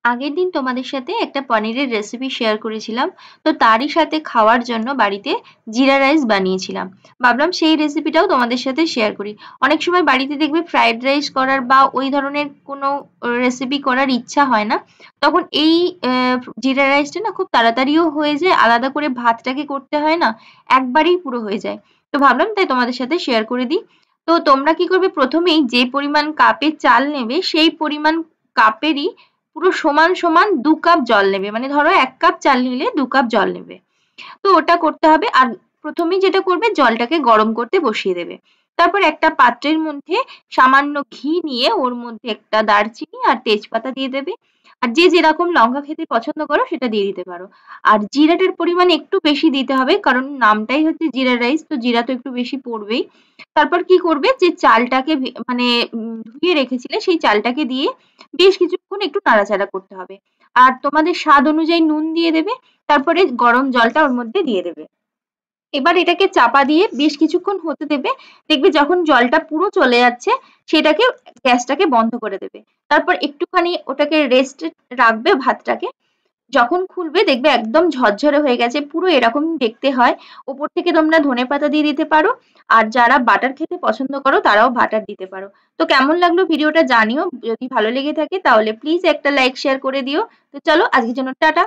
আগের দিন তোমাদের সাথে একটা পনিরের রেসিপি শেয়ার করেছিলাম। তো তারই সাথে খাওয়ার জন্য বাড়িতে জিরা রাইস বানিয়েছিলাম। ভাবলাম সেই রেসিপিটাও তোমাদের সাথে শেয়ার করি। অনেক সময় বাড়িতে দেখবে ফ্রাইড রাইস করার বা ওই ধরনের কোনো রেসিপি করার ইচ্ছা হয় না, তখন এই জিরা রাইসটা না খুব তাড়াতাড়িও হয়ে যায়, আলাদা করে ভাতটাকে করতে হয় না, একবারেই পুরো হয়ে যায়। তো ভাবলাম তাই তোমাদের সাথে শেয়ার করে দিই। তো তোমরা কি করবে, প্রথমেই যে পরিমাণ কাপে চাল নেবে সেই পরিমাণ কাপেরই পুরো সমান সমান 2 কাপ জল নেবে। মানে ধরো 1 কাপ চাল নিলে 2 কাপ জল নেবে। তো ওটা করতে হবে। আর প্রথমেই যেটা করবে, জলটাকে গরম করতে বসিয়ে দেবে। তারপর একটা পাত্রের মধ্যে সামান্য ঘি নিয়ে ওর মধ্যে একটা দারচিনি আর তেজপাতা দিয়ে দেবে। আর যে যেরকম লঙ্কা খেতে পছন্দ করো সেটা দিয়ে দিতে পারো। আর জিরাটার পরিমাণ একটু বেশি দিতে হবে, কারণ নামটাই হচ্ছে জিরা রাইস, তো জিরা তো একটু বেশি পড়বেই। তারপর কি করবে, যে চালটাকে মানে ধুয়ে রেখেছিলে সেই চালটাকে দিয়ে বেশ কিছুক্ষণ একটু নাড়াচাড়া করতে হবে। আর তোমাদের স্বাদ অনুযায়ী নুন দিয়ে দেবে। তারপরে গরম জলটা ওর মধ্যে দিয়ে দেবে। এবার এটাকে চাপা দিয়ে বেশ কিছুক্ষণ হতে দেবে। দেখবে যখন জলটা পুরো চলে যাচ্ছে, সেটাকে গ্যাসটাকে বন্ধ করে দেবে। তারপর একটুখানি ওটাকে রেস্টে রাখবে ভাতটাকে। যখন খুলবে দেখবে একদম ঝরঝরে হয়ে গেছে, পুরো এরকম দেখতে হয়। ওপর থেকে তোমরা ধনেপাতা দিয়ে দিতে পারো। আর যারা বাটার খেতে পছন্দ করো তারাও বাটার দিতে পারো। তো কেমন লাগলো ভিডিওটা জানিও। যদি ভালো লেগে থাকে তাহলে প্লিজ একটা লাইক শেয়ার করে দিও। তো চলো আজকের জন্য টাটা।